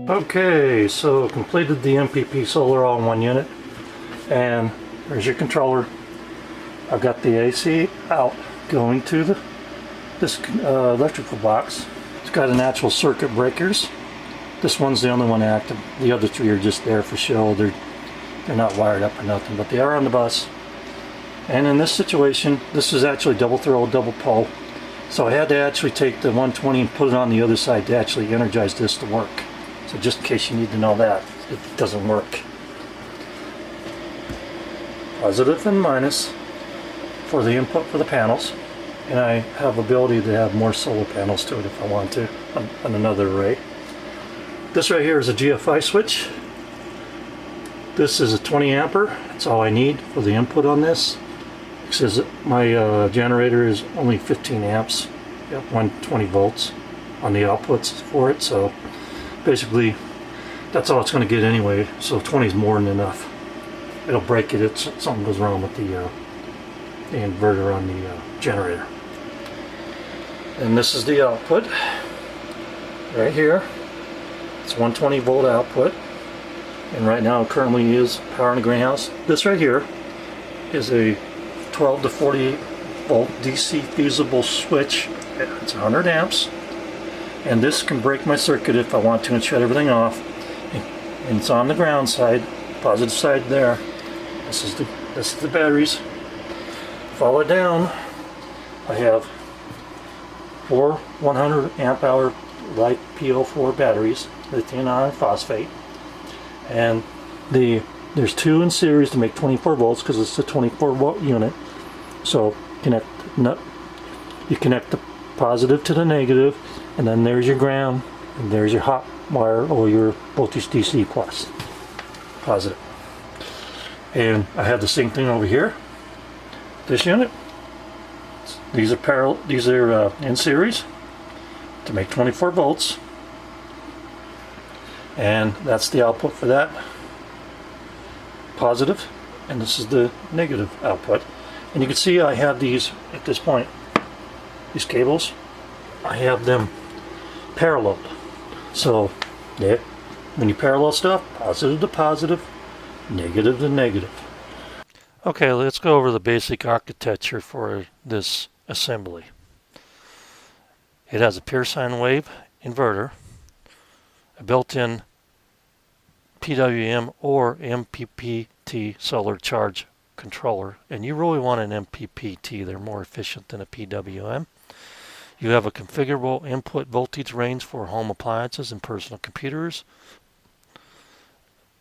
Okay, so completed the MPP solar all-in-one unit, and there's your controller. I've got the AC out going to this electrical box. It's got an actual circuit breakers. This one's the only one active. The other three are just there for show. They're not wired up or nothing, but they are on the bus. And in this situation, this is actually double throw, double pole. So I had to actually take the 120 and put it on the other side to actually energize this to work. So just in case you need to know that, it doesn't work. Positive and minus for the input for the panels. And I have ability to have more solar panels to it if I want to on another array. This right here is a GFI switch. This is a 20 ampere. That's all I need for the input on this. It says my generator is only 15 amps, 120 volts on the outputs for it. So basically, that's all it's going to get anyway. So 20 is more than enough. It'll break it if something goes wrong with the inverter on the generator. And this is the output right here. It's 120 volt output, and right now it currently is power in the greenhouse. This right here is a 12 to 48 volt DC fusible switch. It's 100 amps, and this can break my circuit if I want to and shut everything off. And it's on the ground side, positive side there. This is the batteries. Follow it down. I have 4 100 amp hour light PO4 batteries, lithium iron phosphate, and there's 2 in series to make 24 volts because it's a 24 volt unit. So you connect the positive to the negative, and then there's your ground, and there's your hot wire or your voltage DC plus positive. And I have the same thing over here. This unit, these are parallel, these are in series to make 24 volts, and that's the output for that, positive, and this is the negative output. And you can see I have these at this point, these cables, I have them paralleled. So yeah, when you parallel stuff, positive to positive, negative to negative. Okay, let's go over the basic architecture for this assembly. It has a pure sine wave inverter, a built-in PWM or MPPT solar charge controller, and you really want an MPPT. They're more efficient than a PWM. You have a configurable input voltage range for home appliances and personal computers.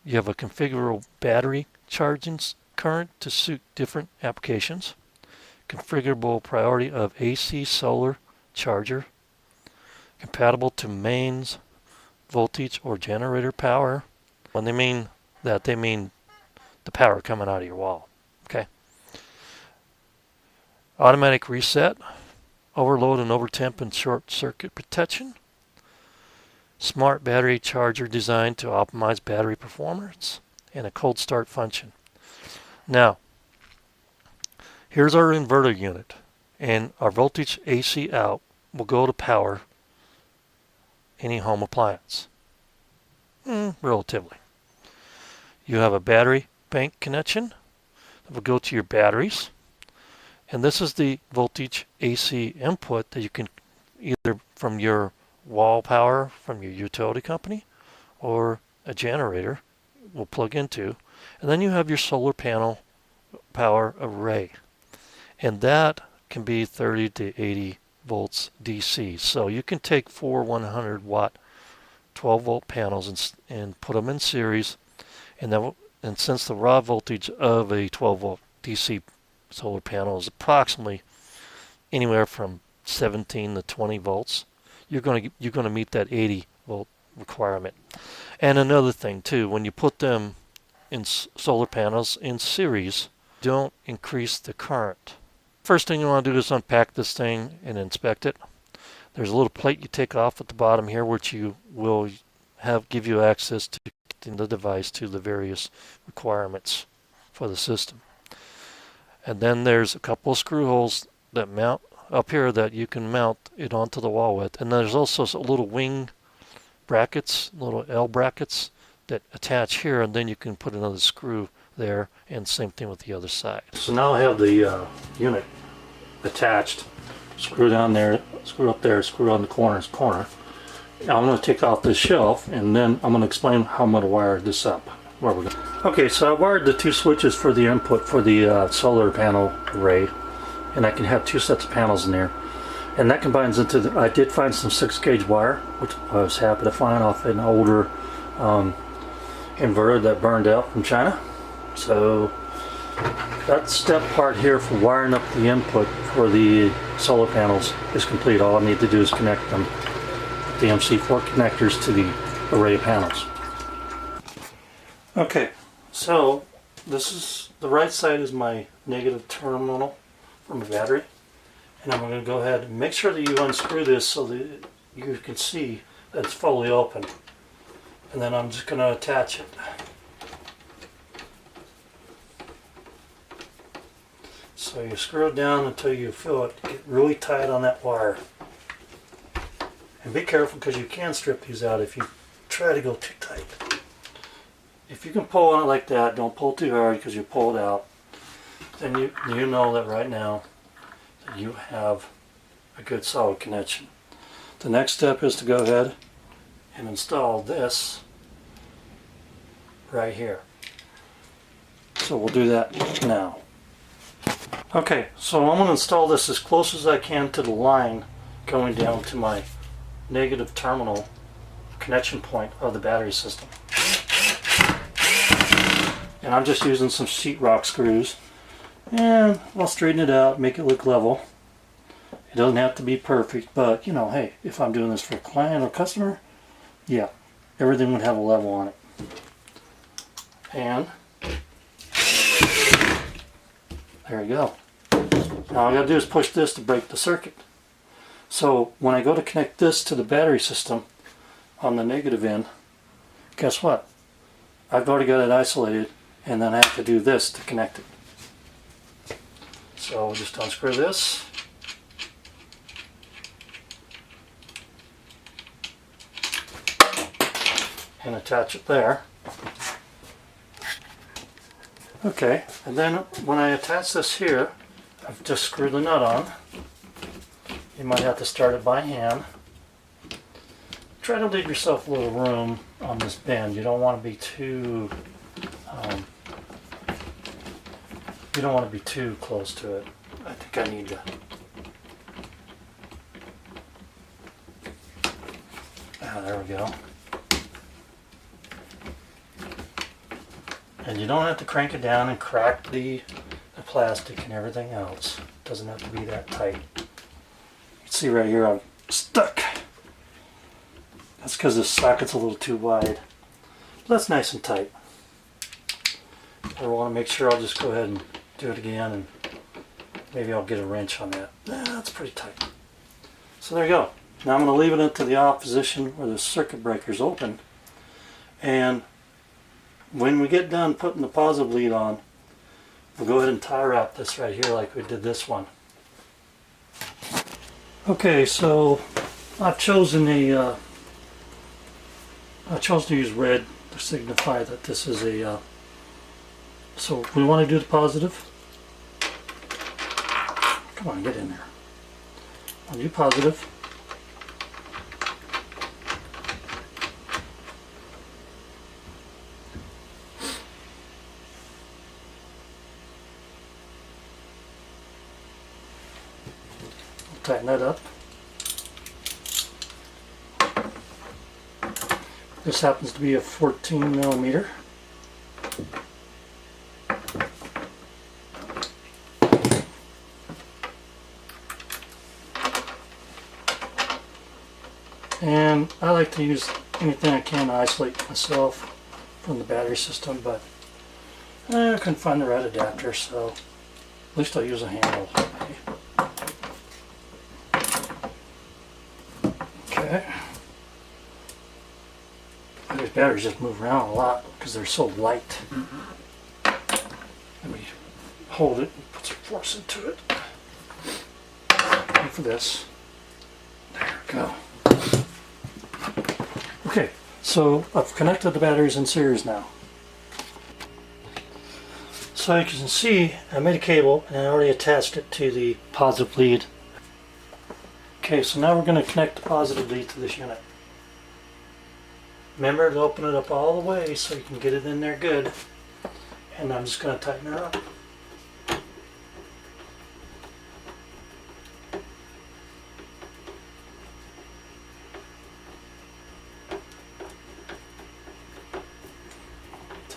You have a configurable battery charging current to suit different applications. Configurable priority of AC solar charger. Compatible to mains voltage or generator power. When they mean that, they mean the power coming out of your wall. Okay. Automatic reset, overload and overtemp and short circuit protection. Smart battery charger designed to optimize battery performance, and a cold start function. Now, here's our inverter unit, and our voltage AC out will go to power any home appliance. Relatively. You have a battery bank connection that will go to your batteries, and this is the voltage AC input that you can either from your wall power from your utility company or a generator will plug into, and then you have your solar panel power array, and that can be 30 to 80 volts DC. So you can take 4 100 watt 12 volt panels and put them in series, and since the raw voltage of a 12 volt DC solar panel is approximately anywhere from 17 to 20 volts, you're going to meet that 80 volt requirement. And another thing too, when you put them in solar panels in series, don't increase the current. First thing you want to do is unpack this thing and inspect it. There's a little plate you take off at the bottom here, which you will give you access to connecting the device to the various requirements for the system. And then there's a couple of screw holes that mount up here that you can mount it onto the wall with. And there's also a little wing brackets, little L brackets that attach here, and then you can put another screw there, and same thing with the other side. So now I have the unit attached. Screw down there, screw up there, screw on the corner. Now I'm going to take off this shelf, and then I'm going to explain how I'm going to wire this up. Where we're going. Okay, so I wired the 2 switches for the input for the solar panel array, and I can have 2 sets of panels in there. And that combines into the, I did find some 6-gauge wire, which I was happy to find off an older inverter that burned out from China. So that step part here for wiring up the input for the solar panels is complete. All I need to do is connect them, the MC4 connectors, to the array of panels. Okay, so this is, the right side is my negative terminal for my battery. And I'm going to go ahead and make sure that you unscrew this so that you can see that it's fully open. And then I'm just going to attach it. So you screw it down until you feel it get really tight on that wire. And be careful, because you can strip these out if you try to go too tight. If you can pull on it like that, don't pull too hard, because you pull it out. Then you know that right now that you have a good solid connection. The next step is to go ahead and install this right here. So we'll do that now. Okay, so I'm going to install this as close as I can to the line going down to my negative terminal connection point of the battery system. And I'm just using some sheetrock screws, and I'll straighten it out, make it look level. It doesn't have to be perfect, but you know, hey, if I'm doing this for a client or customer, yeah, everything would have a level on it. And there you go. Now all I gotta do is push this to break the circuit. So when I go to connect this to the battery system on the negative end, guess what? I've already got it isolated, and then I have to do this to connect it. So we'll just unscrew this. And attach it there. Okay, and then when I attach this here, I've just screwed the nut on. You might have to start it by hand. Try to leave yourself a little room on this bend. You don't want to be too close to it. I think I need to. There we go. And you don't have to crank it down and crack the plastic and everything else. It doesn't have to be that tight. You can see right here I'm stuck. That's because the socket's a little too wide. But that's nice and tight. I want to make sure, I'll just go ahead and do it again, and maybe I'll get a wrench on that. That's pretty tight. So there you go. Now I'm going to leave it into the off position where the circuit breaker's open, and when we get done putting the positive lead on, we'll go ahead and tie wrap this right here like we did this one. Okay, so I've chosen I chose to use red to signify that this is a, so we want to do the positive. Come on, get in there. I'll do positive. Tighten that up. This happens to be a 14 millimeter. And I like to use anything I can to isolate myself from the battery system, but I couldn't find the right adapter, so at least I'll use a handle. Okay. These batteries just move around a lot because they're so light. Let me hold it and put some force into it. And for this, there we go. Okay, so I've connected the batteries in series now. So you can see I made a cable and I already attached it to the positive lead. Okay, so now we're going to connect the positive lead to this unit. Remember to open it up all the way so you can get it in there good. And I'm just going to tighten her up.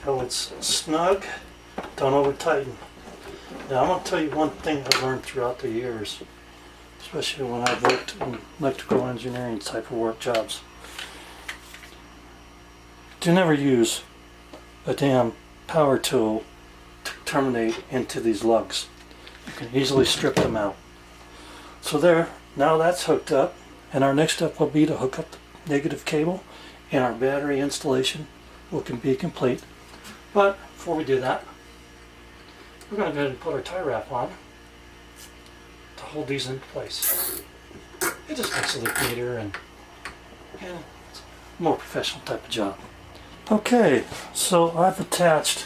Till it's snug, don't over tighten. Now I'm going to tell you one thing I've learned throughout the years, especially when I've worked in electrical engineering type of work jobs. Do never use a damn power tool to terminate into these lugs. You can easily strip them out. So there, now that's hooked up, and our next step will be to hook up the negative cable, and our battery installation will be complete. But before we do that, we're going to go ahead and put our tie wrap on to hold these in place. It just makes it look neater and it's a more professional type of job. Okay, so I've attached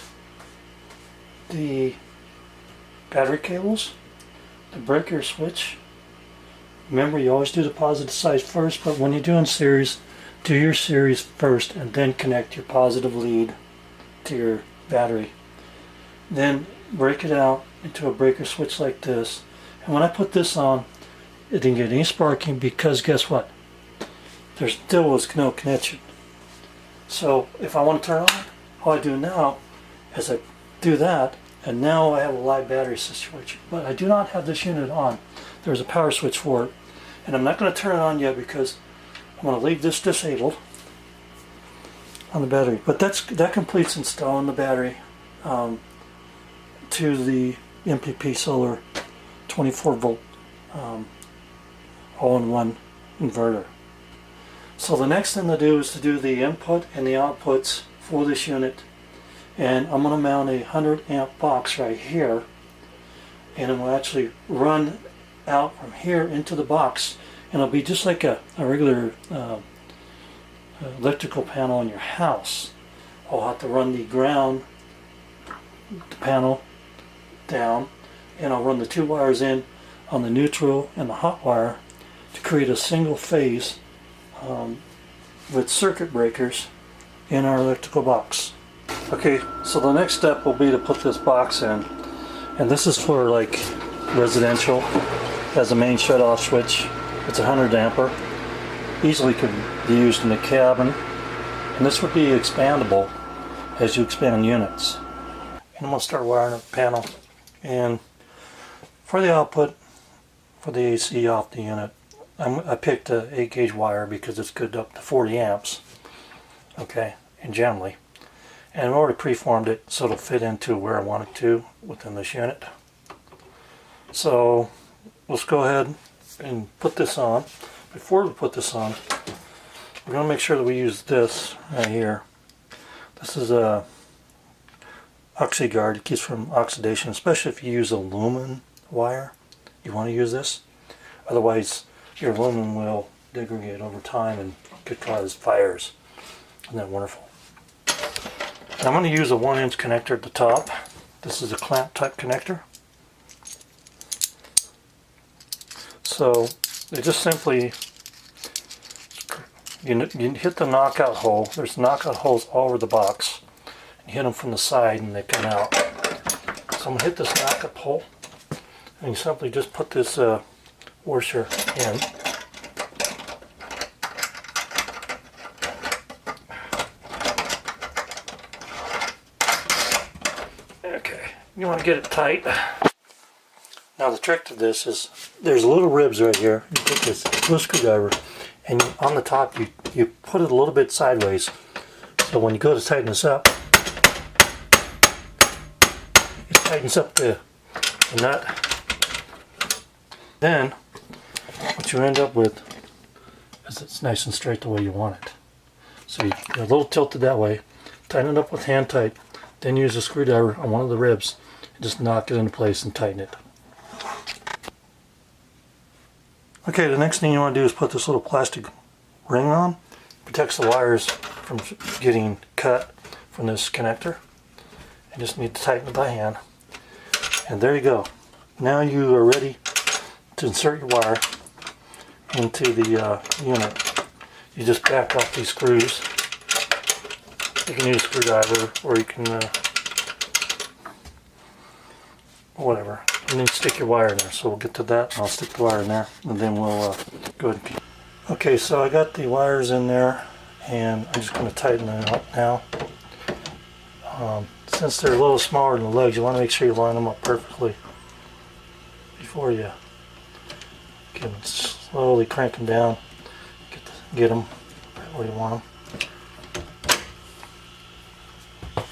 the battery cables, the breaker switch. Remember, you always do the positive side first, but when you're doing series, do your series first and then connect your positive lead to your battery. Then break it out into a breaker switch like this. And when I put this on, it didn't get any sparking because guess what? There still was no connection. So if I want to turn on, all I do now is I do that, and now I have a live battery situation. But I do not have this unit on. There's a power switch for it, and I'm not going to turn it on yet because I'm going to leave this disabled on the battery. But that completes installing the battery to the MPP solar 24 volt all-in-one inverter. So the next thing to do is to do the input and the outputs for this unit, and I'm going to mount a 100 amp box right here, and it will actually run out from here into the box, and it'll be just like a regular electrical panel in your house. I'll have to run the ground, the panel down, and I'll run the two wires in on the neutral and the hot wire to create a single phase with circuit breakers in our electrical box. Okay, so the next step will be to put this box in, and this is for like residential. Has a main shut-off switch. It's a 100 ampere. Easily could be used in the cabin, and this would be expandable as you expand units. And I'm going to start wiring up the panel, and for the output for the AC off the unit, I picked a 8 gauge wire because it's good up to 40 amps, okay, and generally. And I've already preformed it so it'll fit into where I want it to within this unit. So let's go ahead and put this on. Before we put this on, we're going to make sure that we use this right here. This is a OxyGuard. It keeps from oxidation, especially if you use aluminum wire. You want to use this. Otherwise, your aluminum will degrade over time and could cause fires. Isn't that wonderful? And I'm going to use a 1-inch connector at the top. This is a clamp type connector. So they just simply, you hit the knockout hole. There's knockout holes all over the box. You hit them from the side and they come out. So I'm going to hit this knockout hole, and you simply just put this washer in. Okay, you want to get it tight. Now the trick to this is there's little ribs right here. You put this little screwdriver, and on the top you put it a little bit sideways. So when you go to tighten this up, it tightens up the nut. Then what you end up with is it's nice and straight the way you want it. So you get a little tilted that way, tighten it up with hand tight, then use a screwdriver on one of the ribs and just knock it into place and tighten it. Okay, the next thing you want to do is put this little plastic ring on. protects the wires from getting cut from this connector. I just need to tighten it by hand. And there you go. Now you are ready to insert your wire into the unit. You just back off these screws. You can use a screwdriver, or you can whatever. And then stick your wire in there. So we'll get to that. I'll stick the wire in there, and then we'll go ahead and... Okay, so I got the wires in there, and I'm just going to tighten them up now. Since they're a little smaller than the legs, you want to make sure you line them up perfectly before you can slowly crank them down. Get them right where you want them.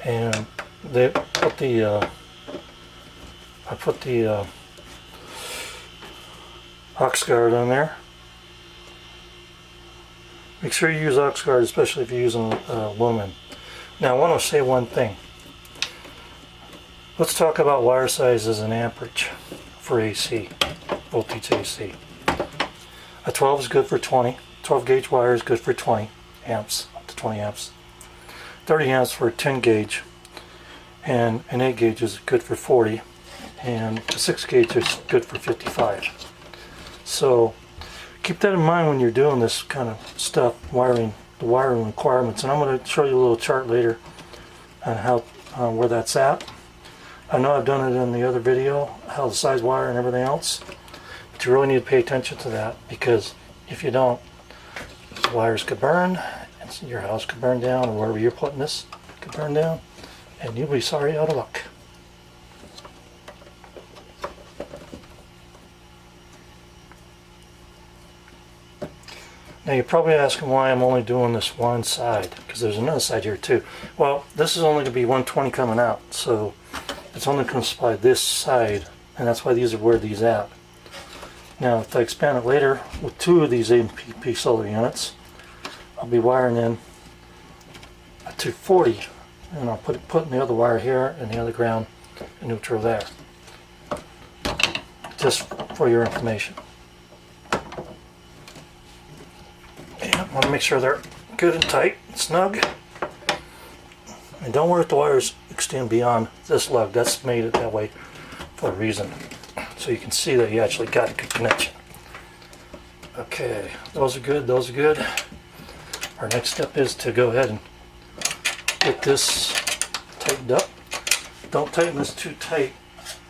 And they put the I put the ox guard on there. Make sure you use ox guard, especially if you're using aluminum. Now I want to say one thing. Let's talk about wire sizes and amperage for AC, voltage AC. A 12 is good for 20. 12 gauge wire is good for 20 amps, up to 20 amps. 30 amps for 10 gauge, and an 8 gauge is good for 40, and a 6 gauge is good for 55. So keep that in mind when you're doing this kind of stuff, the wiring requirements. And I'm going to show you a little chart later on how where that's at. I know I've done it in the other video, how the size wire and everything else, but you really need to pay attention to that, because if you don't, the wires could burn, and your house could burn down, or wherever you're putting this could burn down, and you'll be sorry out of luck. Now you're probably asking why I'm only doing this one side, because there's another side here too. Well, this is only going to be 120 coming out, so it's only going to supply this side, and that's why these are where these at. Now if I expand it later with 2 of these MPP solar units, I'll be wiring in a 240, and I'll put the other wire here and the other ground and neutral there, just for your information. And I want to make sure they're good and tight and snug. And don't worry if the wires extend beyond this lug. That's made it that way for a reason, so you can see that you actually got a good connection. Okay, those are good, those are good. Our next step is to go ahead and get this tightened up. Don't tighten this too tight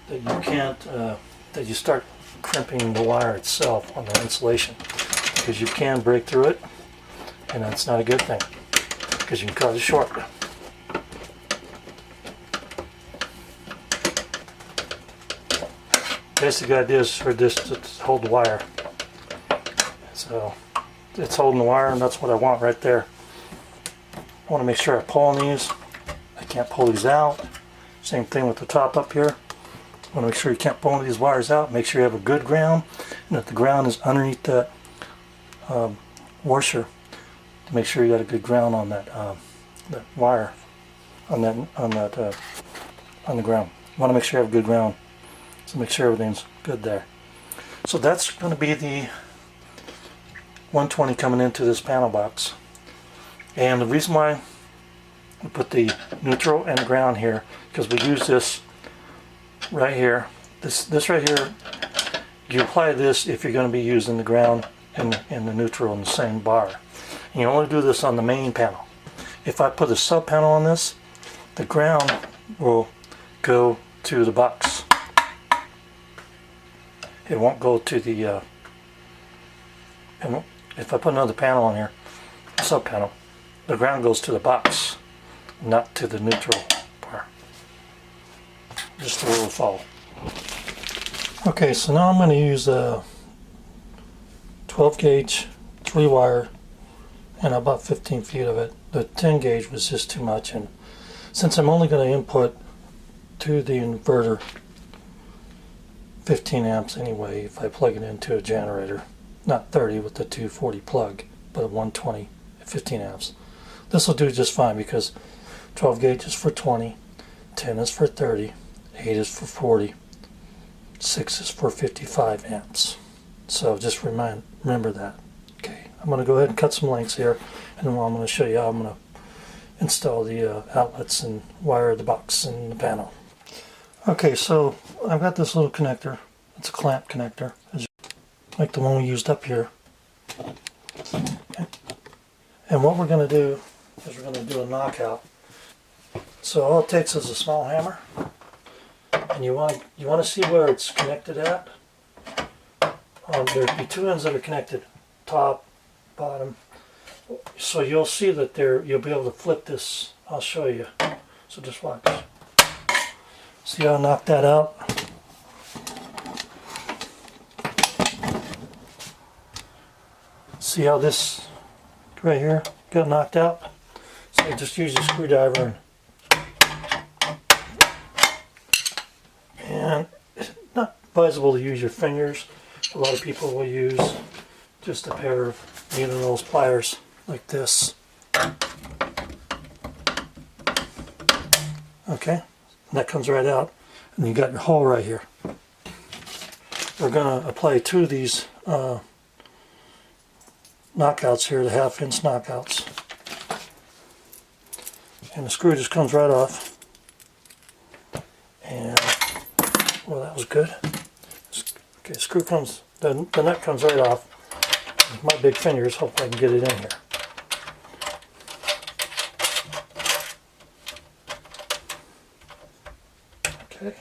that you can't, that you start crimping the wire itself on the insulation, because you can break through it, and that's not a good thing, because you can cause a short. Basic idea is for this to hold the wire. So it's holding the wire, and that's what I want right there. I want to make sure I pull on these. I can't pull these out. Same thing with the top up here. I want to make sure you can't pull these wires out. Make sure you have a good ground, and that the ground is underneath that washer, to make sure you got a good ground on that that wire on the ground. You want to make sure you have a good ground, so make sure everything's good there. So that's going to be the 120 coming into this panel box. And the reason why we put the neutral and the ground here, because we use this right here. This right here, you apply this if you're going to be using the ground and the neutral in the same bar. And you only do this on the main panel. If I put a sub panel on this, the ground will go to the box. It won't go to the if I put another panel on here, a sub panel, the ground goes to the box, not to the neutral bar. Just a little follow. Okay, so now I'm going to use a 12 gauge 3 wire and about 15 feet of it. The 10 gauge was just too much, and since I'm only going to input to the inverter 15 amps anyway, if I plug it into a generator, not 30 with the 240 plug, but a 120 at 15 amps. This will do just fine, because 12 gauge is for 20, 10 is for 30, 8 is for 40, 6 is for 55 amps. So just remember that. Okay. I'm going to go ahead and cut some lengths here, and then I'm going to show you how I'm going to install the outlets and wire the box and the panel. Okay, so I've got this little connector. It's a clamp connector, like the one we used up here. Okay. And what we're going to do is we're going to do a knockout. So all it takes is a small hammer, and you want to see where it's connected at. There'll be two ends that are connected, top, bottom. So you'll see that you'll be able to flip this. I'll show you. So just watch. See how I knocked that out? See how this right here got knocked out? So you just use your screwdriver and it's not advisable to use your fingers. A lot of people will use just a pair of needle nose pliers like this. Okay, and that comes right out, and you got your hole right here. We're going to apply two of these knockouts here, the 1/2 inch knockouts, and the screw just comes right off. And well, that was good. Okay, screw comes, the nut comes right off. With my big fingers, hopefully I can get it in here. Okay.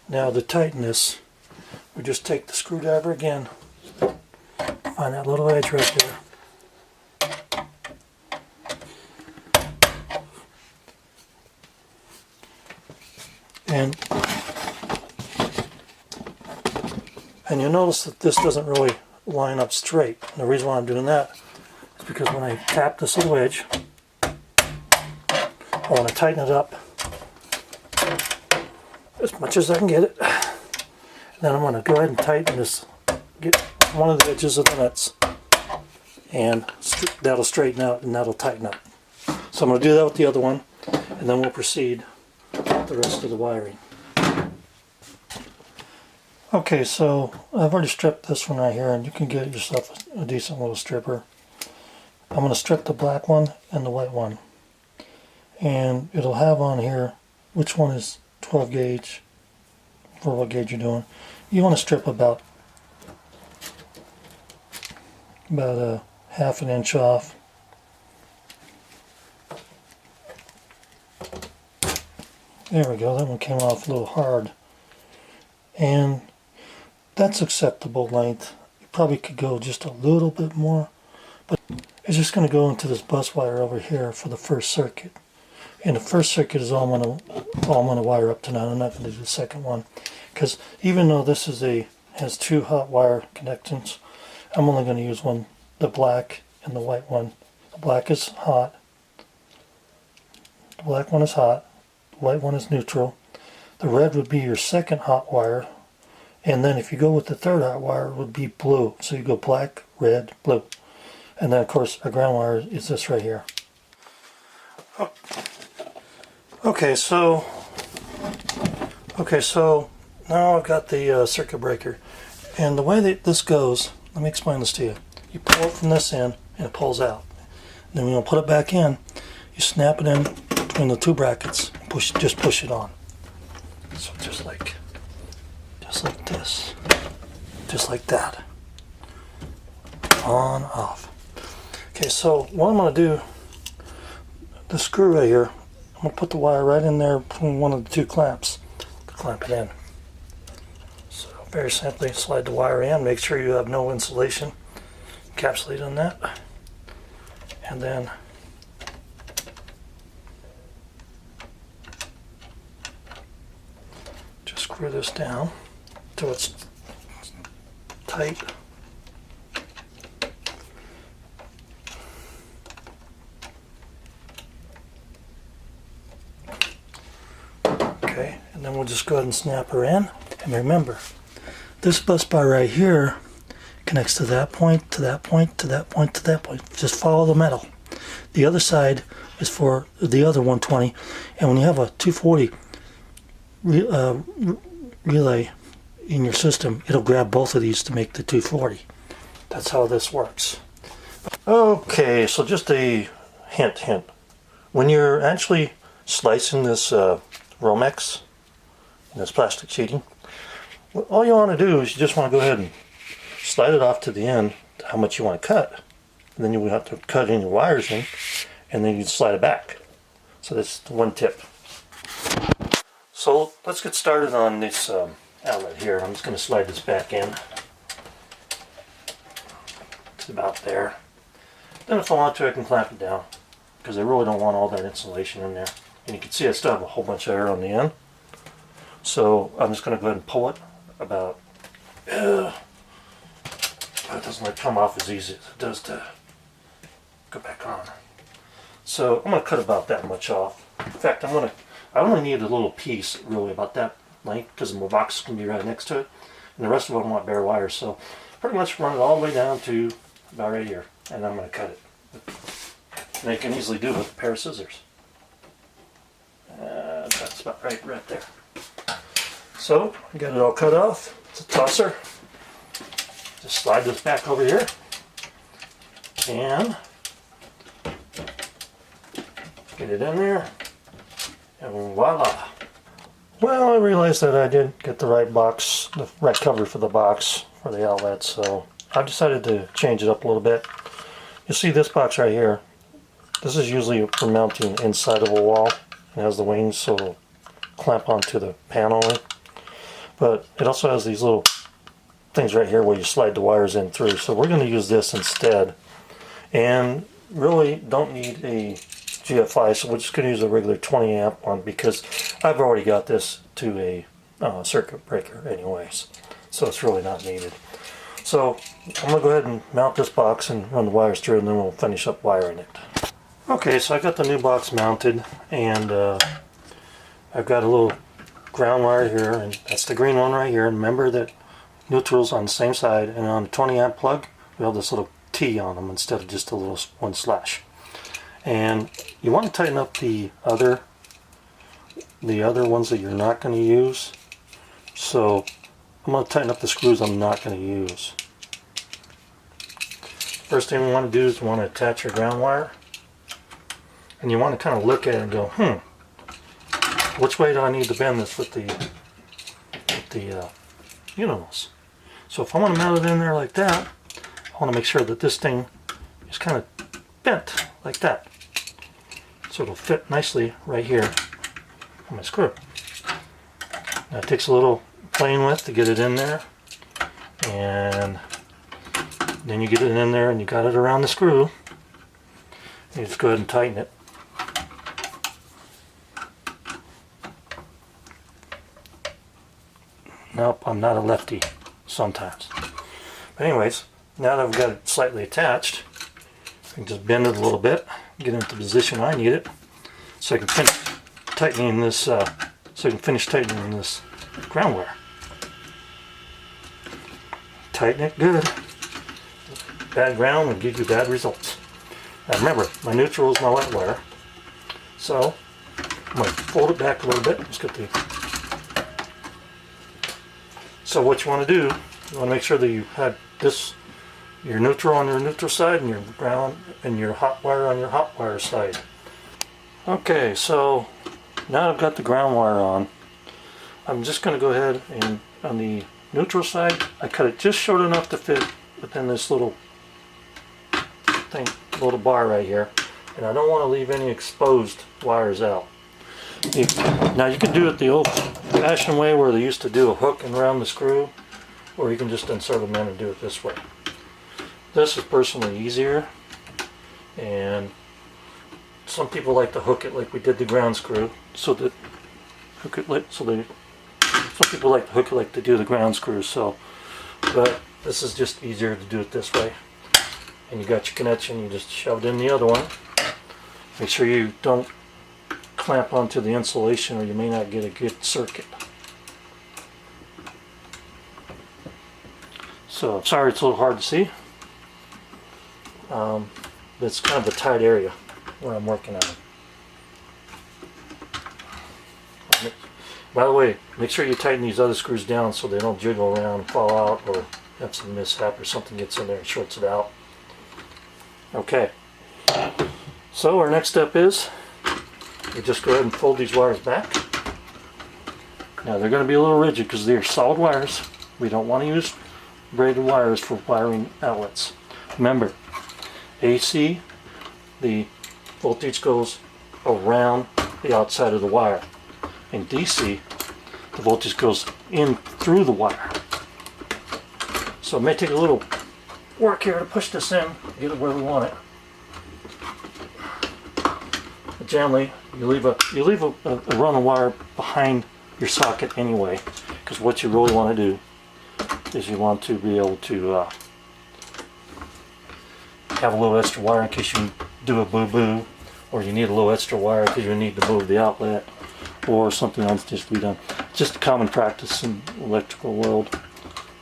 Now to tighten this, we just take the screwdriver again, find that little edge right there. And you'll notice that this doesn't really line up straight. And the reason why I'm doing that is because when I tap this little edge, I want to tighten it up as much as I can get it. And then I'm going to go ahead and tighten this, get one of the edges of the nuts, and that'll straighten out and that'll tighten up. So I'm going to do that with the other one, and then we'll proceed with the rest of the wiring. Okay, so I've already stripped this one right here, and you can get yourself a decent little stripper. I'm going to strip the black one and the white one. And it'll have on here which one is 12 gauge for what gauge you're doing. You want to strip about a 1/2 inch off. There we go, that one came off a little hard. And that's acceptable length. You probably could go just a little bit more, but it's just going to go into this bus wire over here for the first circuit. And the first circuit is all I'm going to wire up tonight. I'm not going to do the second one, because even though this has two hot wire connections, I'm only going to use one, the black and the white one. The black is hot. The black one is hot. The white one is neutral. The red would be your second hot wire. And then if you go with the third hot wire, it would be blue. So you go black, red, blue. And then of course our ground wire is this right here. Okay, so now I've got the circuit breaker. And the way that this goes, let me explain this to you. You pull it from this end and it pulls out. And then when you put it back in, you snap it in between the two brackets and just push it on. So just like this, just like that, on, off. Okay, so what I'm going to do, the screw right here, I'm going to put the wire right in there between one of the two clamps to clamp it in. So very simply slide the wire in, make sure you have no insulation encapsulated on that, and then just screw this down till it's tight. Okay, and then we'll just go ahead and snap her in. And remember, this bus bar right here connects to that point, to that point, to that point, to that point. Just follow the metal. The other side is for the other 120, and when you have a 240 relay in your system, it'll grab both of these to make the 240. That's how this works. Okay, so just a hint. When you're actually slicing this Romex, this plastic sheeting, all you want to do is you just want to go ahead and slide it off to the end, how much you want to cut. And then you would have to cut in your wires in, and then you slide it back. So that's the one tip. So let's get started on this outlet here. I'm just going to slide this back in. It's about there. Then if I want to, I can clamp it down, because I really don't want all that insulation in there. And you can see I still have a whole bunch of air on the end. So I'm just going to go ahead and pull it about, it doesn't like come off as easy as it does to go back on. So I'm going to cut about that much off. In fact, I only need a little piece, really, about that length, because my box can be right next to it. And the rest of them want bare wires. So pretty much run it all the way down to about right here. And I'm going to cut it. And you can easily do it with a pair of scissors. That's about right there. So, I got it all cut off. It's a tosser. Just slide this back over here. And get it in there. And voila. Well, I realized that I didn't get the right box, the right cover for the box for the outlet, so I've decided to change it up a little bit. You see this box right here. This is usually for mounting inside of a wall. It has the wings so it'll clamp onto the paneling. But it also has these little things right here where you slide the wires in through. So we're going to use this instead. And really don't need a GFI, so we're just going to use a regular 20 amp one because I've already got this to a circuit breaker anyways. So it's really not needed. So I'm going to go ahead and mount this box and run the wires through, and then we'll finish up wiring it. Okay, so I got the new box mounted, and I've got a little ground wire here, and that's the green one right here. And remember that neutral's on the same side, and on the 20 amp plug we have this little T on them instead of just a little one slash. And you want to tighten up the other ones that you're not going to use. So I'm going to tighten up the screws I'm not going to use. First thing we want to do is you want to attach your ground wire. And you want to kind of look at it and go, which way do I need to bend this with the universe? So if I want to mount it in there like that, I want to make sure that this thing is kind of bent like that. So it'll fit nicely right here on my screw. Now it takes a little playing with to get it in there, and then you get it in there and you got it around the screw. You just go ahead and tighten it. Nope, I'm not a lefty sometimes. But anyways, now that I've got it slightly attached, I can just bend it a little bit, get it into the position I need it, so I can finish tightening this. Ground wire. Tighten it good. Bad ground will give you bad results. Now remember, my neutral is my wet wire, so I'm going to fold it back a little bit. Let's get the. So what you want to do, you want to make sure that you have your neutral on your neutral side and your ground and your hot wire on your hot wire side. Okay, so now I've got the ground wire on. I'm just going to go ahead and on the neutral side, I cut it just short enough to fit within this little thing, little bar right here. And I don't want to leave any exposed wires out. Now you can do it the old-fashioned way where they used to do a hook and around the screw, or you can just insert them in and do it this way. This is personally easier, and some people like to hook it like we did the ground screw, so that some people like to hook it like they do the ground screws. So, but this is just easier to do it this way. And you got your connection, you just shove it in the other one. Make sure you don't clamp onto the insulation or you may not get a good circuit. So I'm sorry it's a little hard to see. But it's kind of a tight area where I'm working on it. By the way, make sure you tighten these other screws down so they don't jiggle around and fall out or have some mishap or something gets in there and shorts it out. Okay, so our next step is we just go ahead and fold these wires back. Now they're going to be a little rigid because they're solid wires. We don't want to use braided wires for wiring outlets. Remember, AC, the voltage goes around the outside of the wire. In DC, the voltage goes in through the wire. So it may take a little work here to push this in, get it where we want it. But generally, you leave a run of wire behind your socket anyway, because what you really want to do is you want to be able to have a little extra wire in case you do a boo-boo, or you need a little extra wire because you need to move the outlet, or something else just to be done. Just a common practice in the electrical world,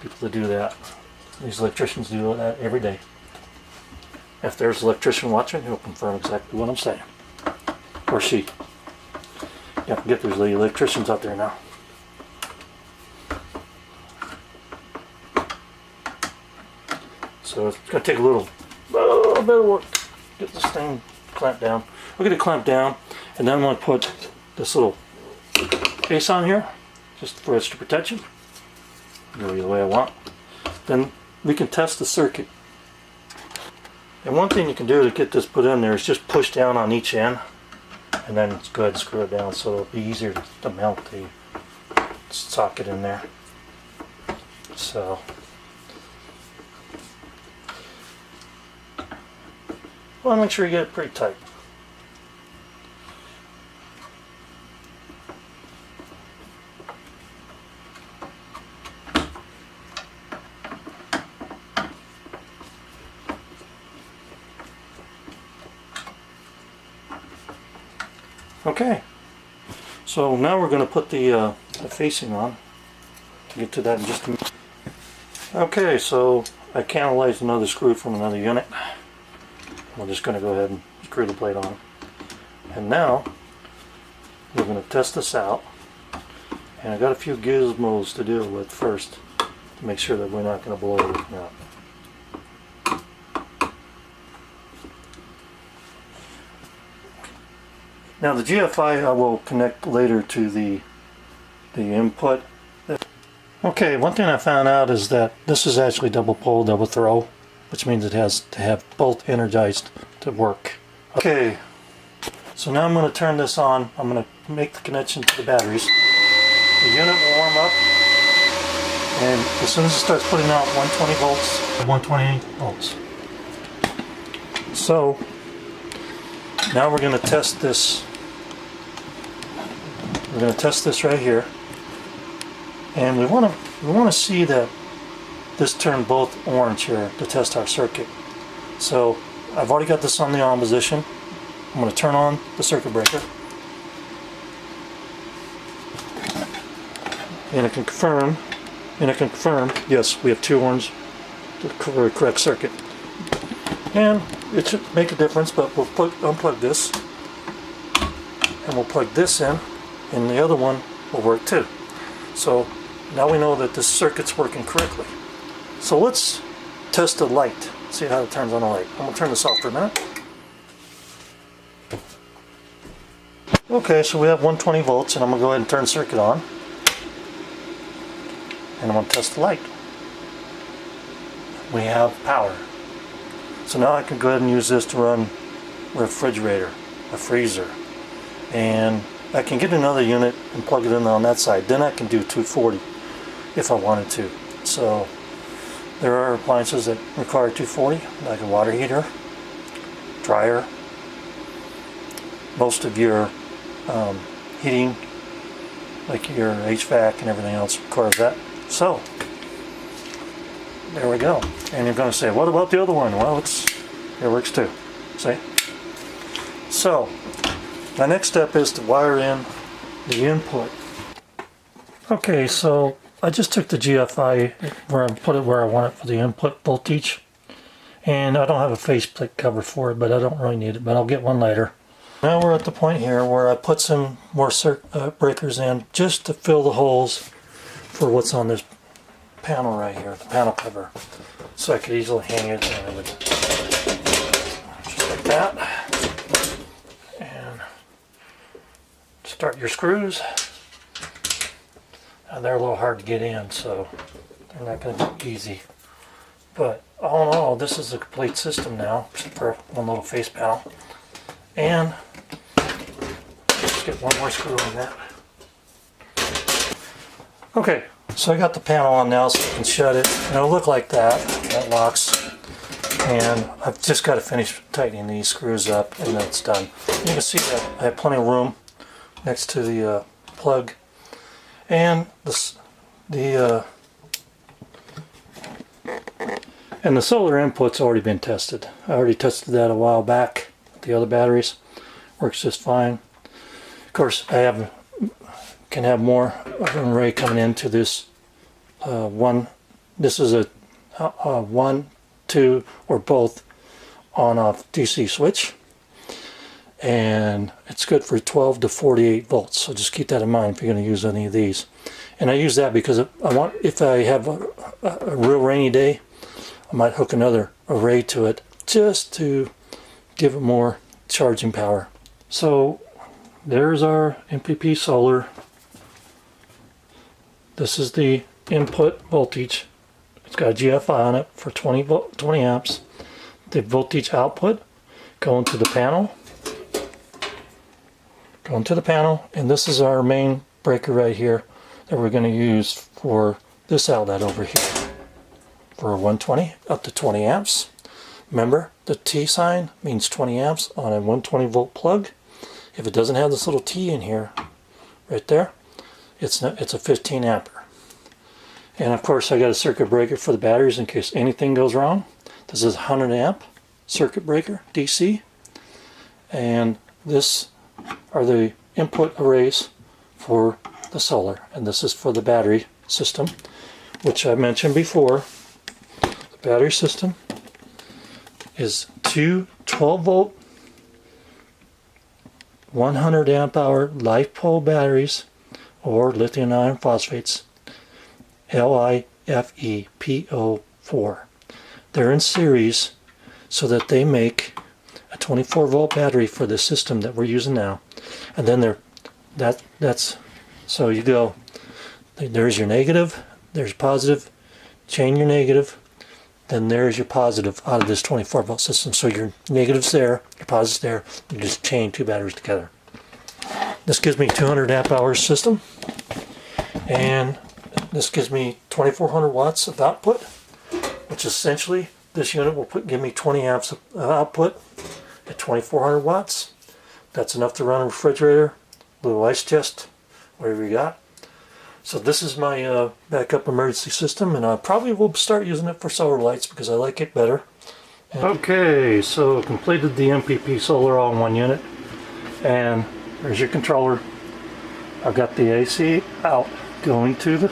people that do that. These electricians do that every day. If there's an electrician watching, he'll confirm exactly what I'm saying. Or she. Yeah, forget there's the electricians out there now. So it's going to take a little bit of work to get this thing clamped down. We're going to clamp down, and then I'm going to put this little case on here, just for extra protection. Go the way I want. Then we can test the circuit. And one thing you can do to get this put in there is just push down on each end, and then go ahead and screw it down so it'll be easier to mount the socket in there. So well, make sure you get it pretty tight. Okay, so now we're going to put the facing on. I'll get to that in just a minute. Okay, so I canalized another screw from another unit. We're just going to go ahead and screw the plate on. And now we're going to test this out. And I got a few gizmos to deal with first to make sure that we're not going to blow everything out. Now the GFI I will connect later to the input. Okay, one thing I found out is that this is actually double pole, double throw, which means it has to have both energized to work. Okay, so now I'm going to turn this on. I'm going to make the connection to the batteries. The unit will warm up, and as soon as it starts putting out 120 volts, 120 volts. So now we're going to test this. We're going to test this right here, and we want to see that this turned both orange here to test our circuit. So I've already got this on the on position. I'm going to turn on the circuit breaker, and it can confirm. Yes, we have two orange, the correct circuit, and it should make a difference. But we'll unplug this, and we'll plug this in. And the other one will work too. So now we know that this circuit's working correctly. So let's test the light, see how it turns on the light. I'm going to turn this off for a minute. Okay, so we have 120 volts, and I'm going to go ahead and turn the circuit on. And I'm going to test the light. We have power. So now I can go ahead and use this to run a refrigerator, a freezer, and I can get another unit and plug it in on that side. Then I can do 240 if I wanted to. So there are appliances that require 240, like a water heater, dryer. Most of your heating, like your HVAC and everything else, requires that. So there we go. And you're going to say, what about the other one? Well, it works too. See? So my next step is to wire in the input. Okay, so I just took the GFI where I put it where I want it for the input voltage, and I don't have a faceplate cover for it, but I don't really need it, but I'll get one later. Now we're at the point here where I put some more breakers in just to fill the holes for what's on this panel right here, the panel cover, so I could easily hang it and it would like that. And start your screws. And they're a little hard to get in, so they're not going to be easy. But all in all, this is a complete system now, except for one little face panel. And let's get one more screw on that. Okay, so I got the panel on now, so I can shut it. And it'll look like that. That locks. And I've just got to finish tightening these screws up, and then it's done. You can see that I have plenty of room next to the plug. And the solar input's already been tested. I already tested that a while back. The other batteries works just fine. Of course, I can have more of an array coming into this one. This is a 1, 2, or both on-off DC switch, and it's good for 12 to 48 volts. So just keep that in mind if you're going to use any of these. And I use that because if I have a real rainy day, I might hook another array to it just to give it more charging power. So there's our MPP solar. This is the input voltage. It's got a GFI on it for 20 amps. The voltage output going to the panel. Going to the panel, and this is our main breaker right here that we're going to use for this outlet over here for 120 up to 20 amps. Remember, the T sign means 20 amps on a 120 volt plug. If it doesn't have this little T in here, right there, it's a 15 ampere. And of course, I got a circuit breaker for the batteries in case anything goes wrong. This is a 100 amp circuit breaker, DC. And this are the input arrays for the solar. And this is for the battery system, which I mentioned before. The battery system is two 12 volt 100 amp hour LiFePO batteries, or lithium iron phosphates, LiFePO4. They're in series so that they make a 24 volt battery for the system that we're using now. And then that's so you go, there's your negative, there's positive, chain your negative, then there's your positive out of this 24 volt system. So your negative's there, your positive's there, you just chain two batteries together. This gives me 200 amp hours system, and this gives me 2400 watts of output, which essentially this unit will give me 20 amps of output at 2400 watts. That's enough to run a refrigerator, little ice chest, whatever you got. So this is my backup emergency system, and I probably will start using it for solar lights because I like it better. Okay, so completed the MPP solar all in one unit, and there's your controller. I've got the AC out going to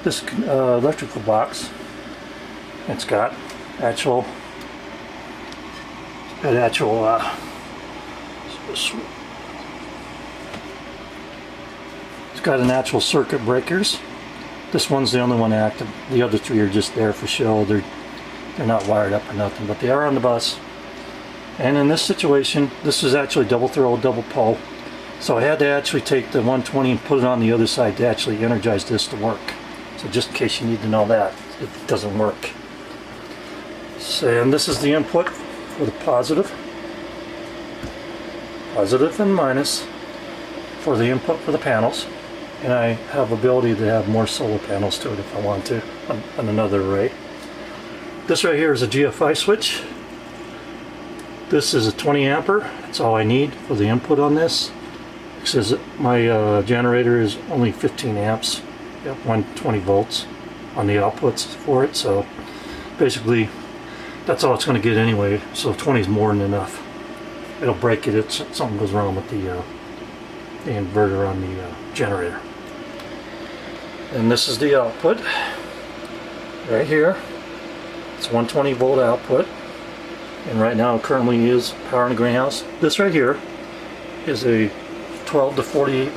this electrical box. It's got actual it's got an actual circuit breakers. This one's the only one active. The other three are just there for show. They're not wired up or nothing, but they are on the bus. And in this situation, this is actually double throw, double pole. So I had to actually take the 120 and put it on the other side to actually energize this to work. So just in case you need to know that, it doesn't work. So, and this is the input for the positive and minus for the input for the panels. And I have ability to have more solar panels to it if I want to on another array. This right here is a GFI switch. This is a 20 ampere. That's all I need for the input on this. It says my generator is only 15 amps at 120 volts on the outputs for it. So basically that's all it's going to get anyway. So 20 is more than enough. It'll break it if something goes wrong with the inverter on the generator. And this is the output right here. It's 120 volt output, and right now it currently is power in the greenhouse. This right here is a 12 to 48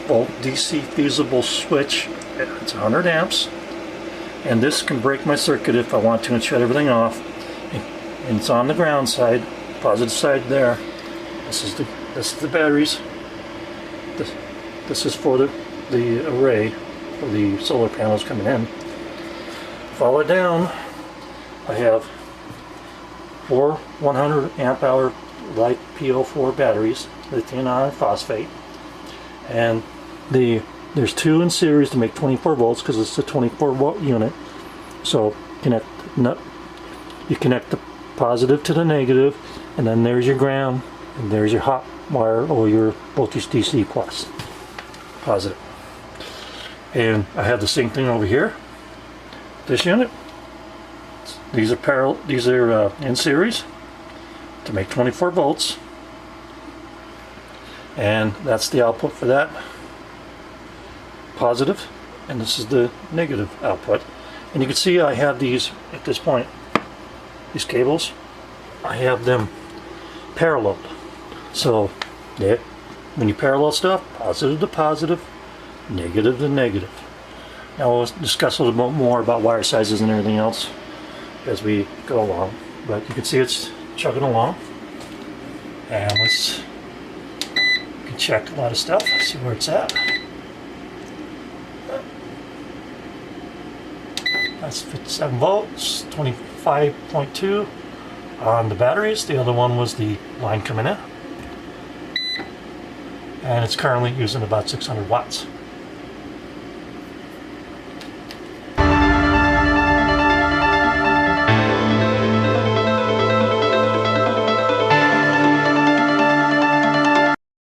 volt DC fusible switch. It's 100 amps, and this can break my circuit if I want to and shut everything off. And it's on the ground side, Positive side there. This is the batteries. This is for the array for the solar panels coming in. Follow it down. I have 4 100 amp hour light PO4 batteries, lithium iron phosphate, and there's 2 in series to make 24 volts because it's a 24 volt unit. So you connect the positive to the negative, and then there's your ground, and there's your hot wire or your voltage DC plus positive. And I have the same thing over here. This unit, these are in series to make 24 volts, and that's the output for that, positive, and this is the negative output. And you can see I have these at this point, these cables, I have them paralleled. So yeah, when you parallel stuff, positive to positive, negative to negative. Now we'll discuss a little bit more about wire sizes and everything else as we go along, but you can see it's chugging along. And you can check a lot of stuff, see where it's at. That's 57 volts, 25.2 on the batteries. The other one was the line coming in, and it's currently using about 600 watts.